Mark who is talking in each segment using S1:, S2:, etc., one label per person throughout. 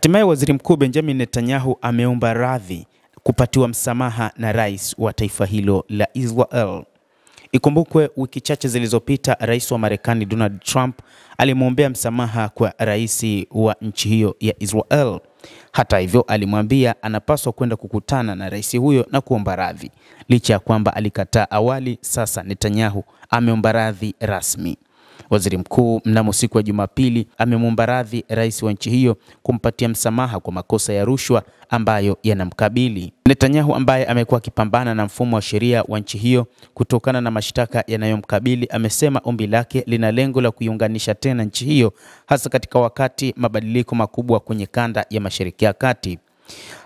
S1: Hatimaye Waziri Mkuu Benjamin Netanyahu ameomba radhi kupatiwa msamaha na rais wa taifa hilo la Israel. Ikumbukwe wiki chache zilizopita rais wa Marekani Donald Trump alimwombea msamaha kwa rais wa nchi hiyo ya Israel. Hata hivyo alimwambia anapaswa kwenda kukutana na rais huyo na kuomba radhi. Licha ya kwamba alikataa awali, sasa Netanyahu ameomba radhi rasmi. Waziri Mkuu mnamo siku ya Jumapili amemwomba radhi rais wa nchi hiyo kumpatia msamaha kwa makosa ya rushwa ambayo yanamkabili. Netanyahu ambaye amekuwa akipambana na mfumo wa sheria wa nchi hiyo kutokana na mashtaka yanayomkabili amesema ombi lake lina lengo la kuiunganisha tena nchi hiyo hasa katika wakati mabadiliko makubwa kwenye kanda ya Mashariki ya Kati.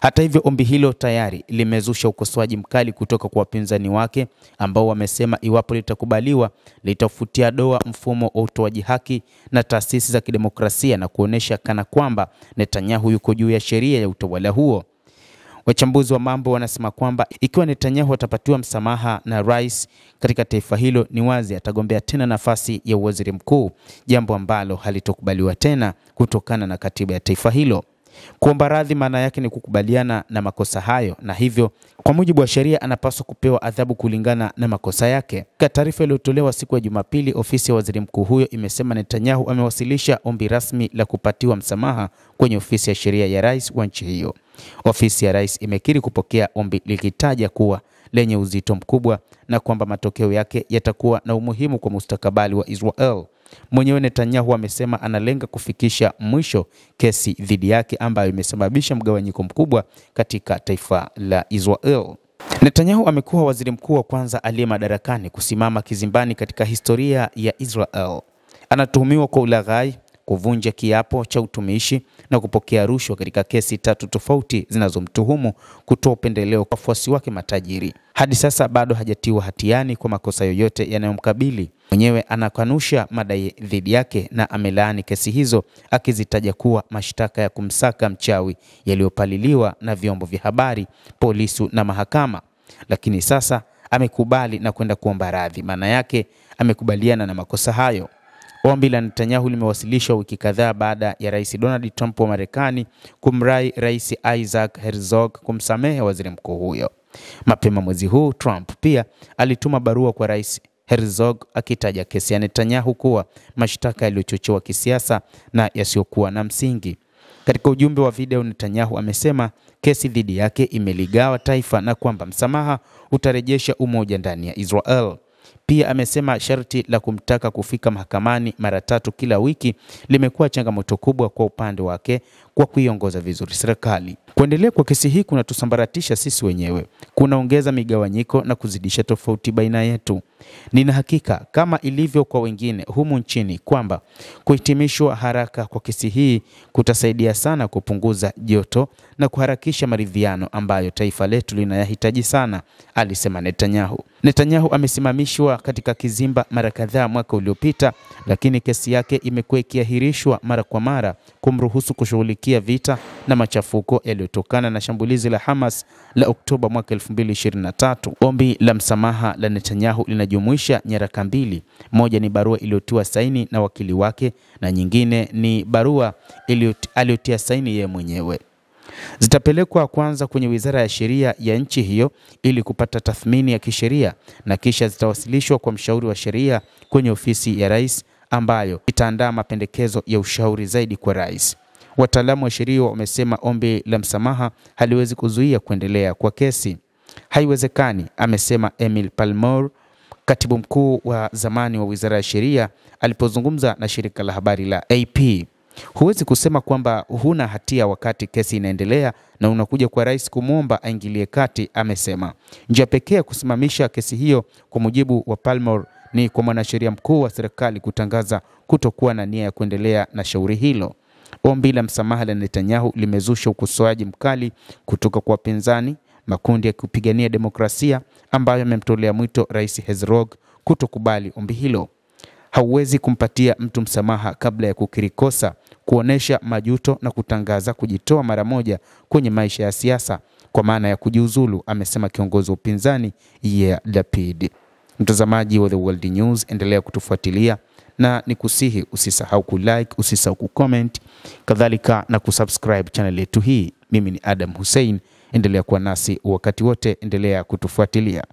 S1: Hata hivyo ombi hilo tayari limezusha ukosoaji mkali kutoka kwa wapinzani wake ambao wamesema iwapo litakubaliwa litafutia doa mfumo wa utoaji haki na taasisi za kidemokrasia na kuonesha kana kwamba Netanyahu yuko juu ya sheria ya utawala huo. Wachambuzi wa mambo wanasema kwamba ikiwa Netanyahu atapatiwa msamaha na rais katika taifa hilo, ni wazi atagombea tena nafasi ya waziri mkuu, jambo ambalo halitokubaliwa tena kutokana na katiba ya taifa hilo. Kuomba radhi maana yake ni kukubaliana na makosa hayo, na hivyo kwa mujibu wa sheria anapaswa kupewa adhabu kulingana na makosa yake. Katika taarifa iliyotolewa siku ya Jumapili, ofisi ya waziri mkuu huyo imesema Netanyahu amewasilisha ombi rasmi la kupatiwa msamaha kwenye ofisi ya sheria ya rais wa nchi hiyo. Ofisi ya rais imekiri kupokea ombi likitaja kuwa lenye uzito mkubwa na kwamba matokeo yake yatakuwa na umuhimu kwa mustakabali wa Israel. Mwenyewe Netanyahu amesema analenga kufikisha mwisho kesi dhidi yake ambayo imesababisha mgawanyiko mkubwa katika taifa la Israel. Netanyahu amekuwa waziri mkuu wa kwanza aliye madarakani kusimama kizimbani katika historia ya Israel. Anatuhumiwa kwa ulaghai, kuvunja kiapo cha utumishi na kupokea rushwa katika kesi 3 tofauti zinazomtuhumu kutoa upendeleo kwa wafuasi wake matajiri. Hadi sasa bado hajatiwa hatiani kwa makosa yoyote yanayomkabili. Mwenyewe anakanusha madai dhidi yake na amelaani kesi hizo akizitaja kuwa mashtaka ya kumsaka mchawi yaliyopaliliwa na vyombo vya habari, polisi na mahakama. Lakini sasa amekubali na kwenda kuomba radhi. Maana yake amekubaliana na makosa hayo. Ombi la Netanyahu limewasilishwa wiki kadhaa baada ya rais Donald Trump wa Marekani kumrai rais Isaac Herzog kumsamehe waziri mkuu huyo. Mapema mwezi huu Trump pia alituma barua kwa rais Herzog akitaja kesi ya Netanyahu kuwa mashtaka yaliyochochewa kisiasa na yasiyokuwa na msingi. Katika ujumbe wa video, Netanyahu amesema kesi dhidi yake imeligawa taifa na kwamba msamaha utarejesha umoja ndani ya Israel. Pia amesema sharti la kumtaka kufika mahakamani mara 3 kila wiki limekuwa changamoto kubwa kwa upande wake kwa kuiongoza vizuri serikali. Kuendelea kwa kesi hii kunatusambaratisha sisi wenyewe, kunaongeza migawanyiko na kuzidisha tofauti baina yetu. Nina hakika kama ilivyo kwa wengine humu nchini kwamba kuhitimishwa haraka kwa kesi hii kutasaidia sana kupunguza joto na kuharakisha maridhiano ambayo taifa letu linayahitaji sana, alisema Netanyahu. Netanyahu amesimamishwa katika kizimba mara kadhaa mwaka uliopita, lakini kesi yake imekuwa ikiahirishwa mara kwa mara kumruhusu kushughulikia vita na machafuko yaliyotokana na shambulizi la Hamas la Oktoba mwaka 2023. Ombi la msamaha la Netanyahu linajumuisha nyaraka mbili. Moja ni barua iliyotiwa saini na wakili wake na nyingine ni barua aliyotia saini yeye mwenyewe. Zitapelekwa kwanza kwenye wizara ya sheria ya nchi hiyo ili kupata tathmini ya kisheria na kisha zitawasilishwa kwa mshauri wa sheria kwenye ofisi ya rais ambayo itaandaa mapendekezo ya ushauri zaidi kwa rais. Wataalamu wa sheria wamesema ombi la msamaha haliwezi kuzuia kuendelea kwa kesi. Haiwezekani, amesema Emil Palmore, katibu mkuu wa zamani wa wizara ya sheria alipozungumza na shirika la habari la AP. Huwezi kusema kwamba huna hatia wakati kesi inaendelea na unakuja kwa rais kumwomba aingilie kati, amesema. Njia pekee ya kusimamisha kesi hiyo kwa mujibu wa Palmore ni kwa mwanasheria mkuu wa serikali kutangaza kutokuwa na nia ya kuendelea na shauri hilo. Ombi la msamaha la Netanyahu limezusha ukosoaji mkali kutoka kwa wapinzani, makundi ya kupigania demokrasia ambayo yamemtolea mwito rais Herzog kutokubali ombi hilo. Hauwezi kumpatia mtu msamaha kabla ya kukiri kosa, kuonesha majuto na kutangaza kujitoa mara moja kwenye maisha ya siasa kwa maana ya kujiuzulu, amesema kiongozi wa upinzani Yair Lapid. Mtazamaji wa The World News, endelea kutufuatilia na nikusihi usisahau kulike, usisahau kucomment, kadhalika na kusubscribe channel yetu hii. Mimi ni Adam Hussein, endelea kuwa nasi wakati wote, endelea kutufuatilia.